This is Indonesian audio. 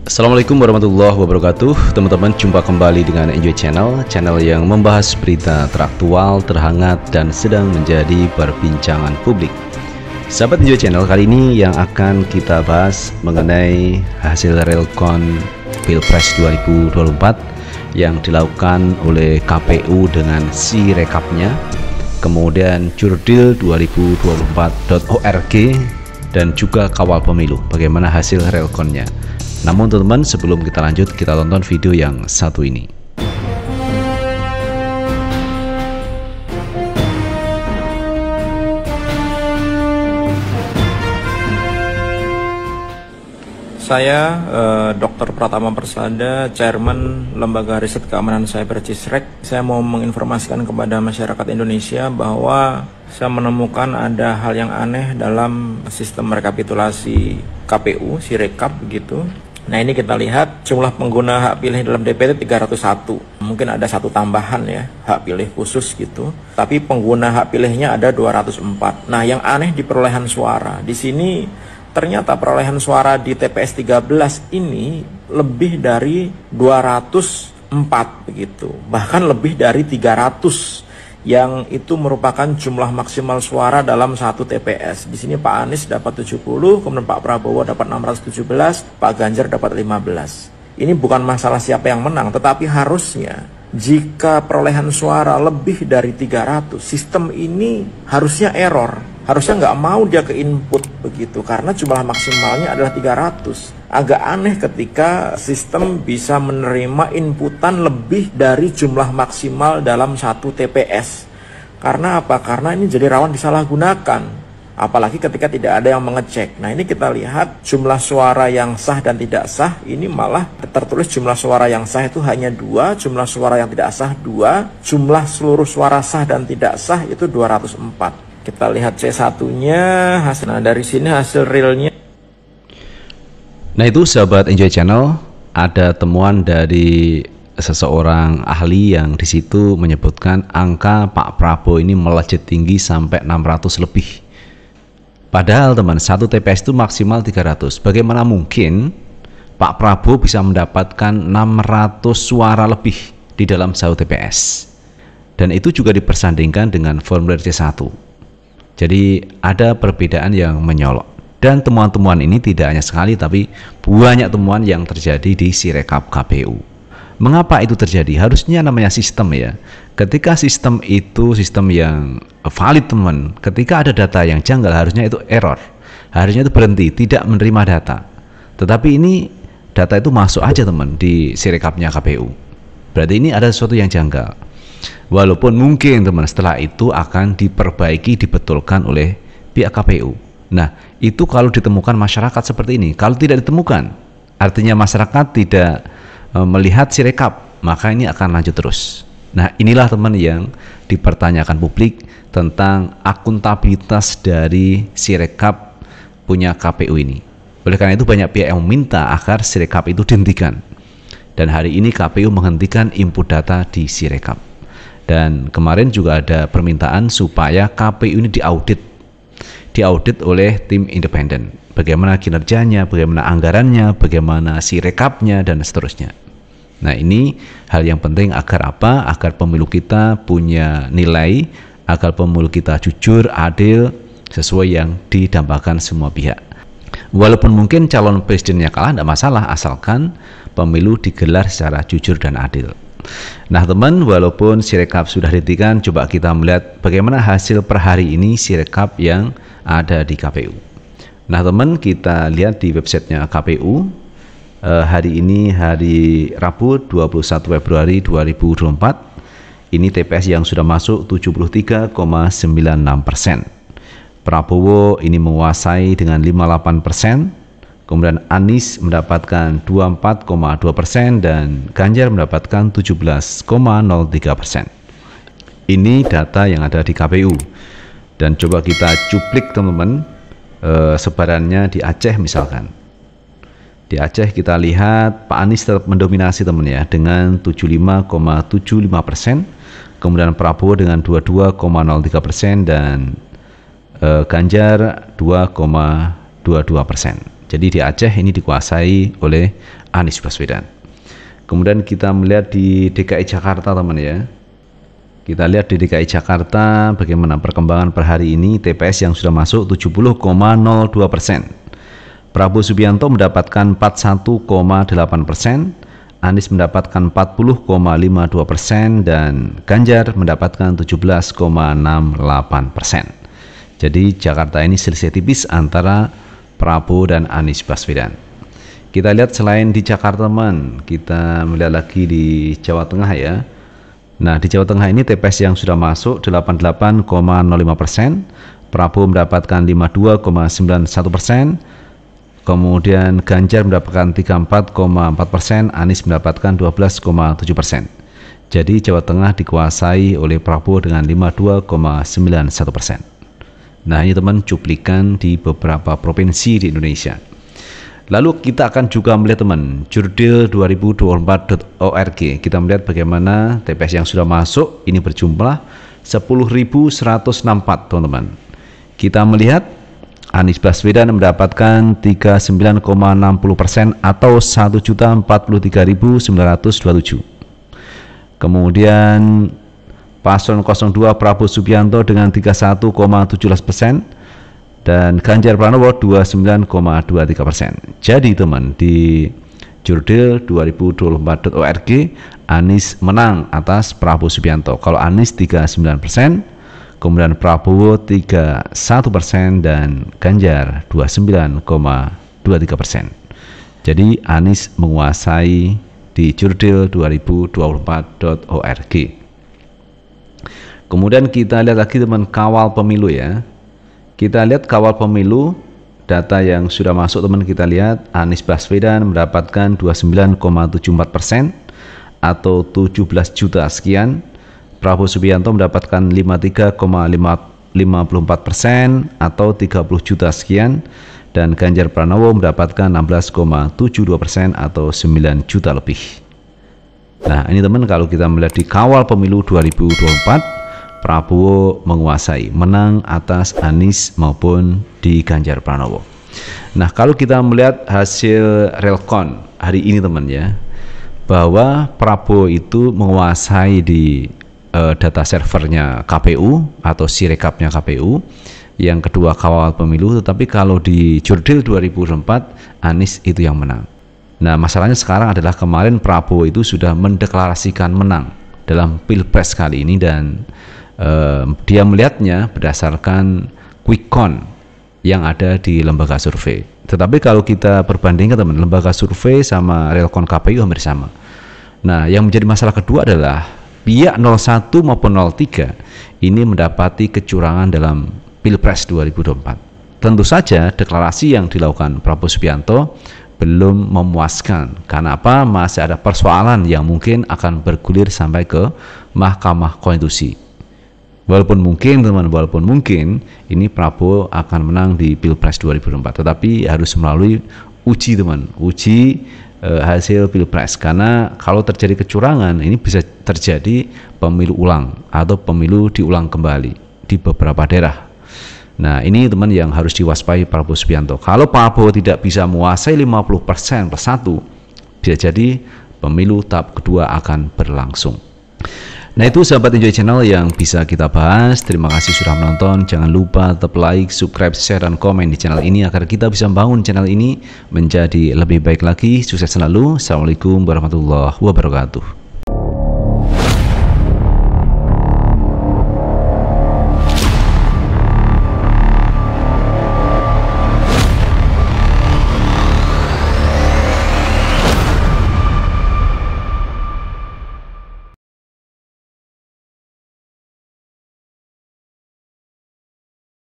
Assalamualaikum warahmatullahi wabarakatuh. Teman-teman, jumpa kembali dengan Enjoy Channel, channel yang membahas berita teraktual, terhangat, dan sedang menjadi perbincangan publik. Sahabat Enjoy Channel, kali ini yang akan kita bahas mengenai hasil realcon Pilpres 2024 yang dilakukan oleh KPU dengan Sirekapnya, kemudian jurdil2024.org, dan juga kawal pemilu, bagaimana hasil realconnya. Namun teman-teman, sebelum kita lanjut, kita tonton video yang satu ini. Saya Dr. Pratama Persada, Chairman Lembaga Riset Keamanan Cyber CISREC. Saya mau menginformasikan kepada masyarakat Indonesia bahwa saya menemukan ada hal yang aneh dalam sistem rekapitulasi KPU, Sirekap begitu. Nah, ini kita lihat jumlah pengguna hak pilih dalam DPT 301. Mungkin ada satu tambahan ya, hak pilih khusus gitu. Tapi pengguna hak pilihnya ada 204. Nah, yang aneh di perolehan suara. Di sini ternyata perolehan suara di TPS 13 ini lebih dari 204 begitu. Bahkan lebih dari 300. Yang itu merupakan jumlah maksimal suara dalam satu TPS. Di sini Pak Anies dapat 70, kemudian Pak Prabowo dapat 617, Pak Ganjar dapat 15. Ini bukan masalah siapa yang menang, tetapi harusnya jika perolehan suara lebih dari 300, sistem ini harusnya error. Harusnya nggak mau dia ke input begitu, karena jumlah maksimalnya adalah 300. Agak aneh ketika sistem bisa menerima inputan lebih dari jumlah maksimal dalam satu TPS. Karena apa? Karena ini jadi rawan disalahgunakan. Apalagi ketika tidak ada yang mengecek. Nah, ini kita lihat jumlah suara yang sah dan tidak sah. Ini malah tertulis jumlah suara yang sah itu hanya 2, jumlah suara yang tidak sah 2, jumlah seluruh suara sah dan tidak sah itu 204. Kita lihat C1-nya, hasil. Nah, dari sini hasil realnya. Nah, itu sahabat Enjoy Channel, ada temuan dari seseorang ahli yang di situ menyebutkan angka Pak Prabowo ini melejit tinggi sampai 600 lebih. Padahal teman, satu TPS itu maksimal 300. Bagaimana mungkin Pak Prabowo bisa mendapatkan 600 suara lebih di dalam satu TPS? Dan itu juga dipersandingkan dengan formulir C1. Jadi ada perbedaan yang menyolok. Dan temuan-temuan ini tidak hanya sekali, tapi banyak temuan yang terjadi di Sirekap KPU. Mengapa itu terjadi? Harusnya namanya sistem ya. Ketika sistem itu sistem yang valid teman, ketika ada data yang janggal harusnya itu error. Harusnya itu berhenti, tidak menerima data. Tetapi ini data itu masuk aja teman di Sirekapnya KPU. Berarti ini ada sesuatu yang janggal. Walaupun mungkin teman setelah itu akan diperbaiki, dibetulkan oleh pihak KPU. Nah, itu kalau ditemukan masyarakat seperti ini. Kalau tidak ditemukan, artinya masyarakat tidak melihat Sirekap, maka ini akan lanjut terus. Nah, inilah teman yang dipertanyakan publik tentang akuntabilitas dari Sirekap punya KPU ini. Oleh karena itu banyak pihak yang meminta agar Sirekap itu dihentikan. Dan hari ini KPU menghentikan input data di Sirekap. Dan kemarin juga ada permintaan supaya KPU ini diaudit oleh tim independen. Bagaimana kinerjanya, bagaimana anggarannya, bagaimana Sirekapnya, dan seterusnya. Nah, ini hal yang penting agar apa? Agar pemilu kita punya nilai, agar pemilu kita jujur, adil, sesuai yang didambakan semua pihak. Walaupun mungkin calon presidennya kalah, tidak masalah, asalkan pemilu digelar secara jujur dan adil. Nah teman, walaupun Sirekap sudah dihentikan, coba kita melihat bagaimana hasil per hari ini Sirekap yang ada di KPU. Nah teman, kita lihat di websitenya KPU. Hari ini hari Rabu 21 Februari 2024. Ini TPS yang sudah masuk 73,96%. Prabowo ini menguasai dengan 58%. Kemudian Anies mendapatkan 24,2% dan Ganjar mendapatkan 17,03%. Ini data yang ada di KPU. Dan coba kita cuplik teman-teman, sebarannya di Aceh misalkan. Di Aceh kita lihat Pak Anies tetap mendominasi teman ya, dengan 75,75%. Kemudian Prabowo dengan 22,03% dan Ganjar 2,22%. Jadi di Aceh ini dikuasai oleh Anies Baswedan. Kemudian kita melihat di DKI Jakarta teman ya. Kita lihat di DKI Jakarta bagaimana perkembangan per hari ini. TPS yang sudah masuk 70,02%. Prabowo Subianto mendapatkan 41,8%, Anies mendapatkan 40,52% dan Ganjar mendapatkan 17,68%. Jadi Jakarta ini selisih tipis antara Prabowo dan Anies Baswedan. Kita lihat selain di Jakarta teman, kita melihat lagi di Jawa Tengah ya. Nah, di Jawa Tengah ini TPS yang sudah masuk 88,05%, Prabowo mendapatkan 52,91%, kemudian Ganjar mendapatkan 34,4%, Anies mendapatkan 12,7%. Jadi Jawa Tengah dikuasai oleh Prabowo dengan 52,91%. Nah, ini teman cuplikan di beberapa provinsi di Indonesia. Lalu kita akan juga melihat teman jurdil2024.org. Kita melihat bagaimana TPS yang sudah masuk ini berjumlah 10.164 teman-teman. Kita melihat Anies Baswedan mendapatkan 39,60% atau 1.043.927. Kemudian paslon 02 Prabowo Subianto dengan 31,17%. Dan Ganjar Pranowo 29,23%. Jadi teman, di jurdil2024.org Anies menang atas Prabowo Subianto. Kalau Anies 39%, kemudian Prabowo 31% dan Ganjar 29,23%. Jadi Anies menguasai di jurdil2024.org. Kemudian kita lihat lagi teman kawal pemilu ya. Kita lihat kawal pemilu, data yang sudah masuk teman, kita lihat Anies Baswedan mendapatkan 29,74% atau 17 juta sekian. Prabowo Subianto mendapatkan 53,54% atau 30 juta sekian. Dan Ganjar Pranowo mendapatkan 16,72% atau 9 juta lebih. Nah, ini teman, kalau kita melihat di kawal pemilu 2024, Prabowo menguasai, menang atas Anies maupun di Ganjar Pranowo. Nah, kalau kita melihat hasil Relcon hari ini teman ya, bahwa Prabowo itu menguasai di data servernya KPU atau Sirekapnya KPU, yang kedua kawal pemilu, tetapi kalau di Jurdil 2024 Anies itu yang menang. Nah, masalahnya sekarang adalah kemarin Prabowo itu sudah mendeklarasikan menang dalam Pilpres kali ini, dan dia melihatnya berdasarkan quick count yang ada di lembaga survei. Tetapi kalau kita perbandingkan teman, lembaga survei sama Relcon KPU hampir sama. Nah, yang menjadi masalah kedua adalah pihak 01 maupun 03 ini mendapati kecurangan dalam Pilpres 2024. Tentu saja deklarasi yang dilakukan Prabowo Subianto belum memuaskan. Karena apa? Masih ada persoalan yang mungkin akan bergulir sampai ke Mahkamah Konstitusi. Walaupun mungkin teman, walaupun mungkin ini Prabowo akan menang di Pilpres 2024, tetapi harus melalui uji teman, uji hasil Pilpres. Karena kalau terjadi kecurangan, ini bisa terjadi pemilu ulang atau pemilu diulang kembali di beberapa daerah. Nah, ini teman yang harus diwaspadai Prabowo Subianto. Kalau Prabowo tidak bisa menguasai 50% plus 1, bisa jadi pemilu tahap kedua akan berlangsung. Nah, itu sahabat Enjoy Channel yang bisa kita bahas. Terima kasih sudah menonton. Jangan lupa tetap like, subscribe, share, dan komen di channel ini agar kita bisa membangun channel ini menjadi lebih baik lagi. Sukses selalu. Assalamualaikum warahmatullahi wabarakatuh.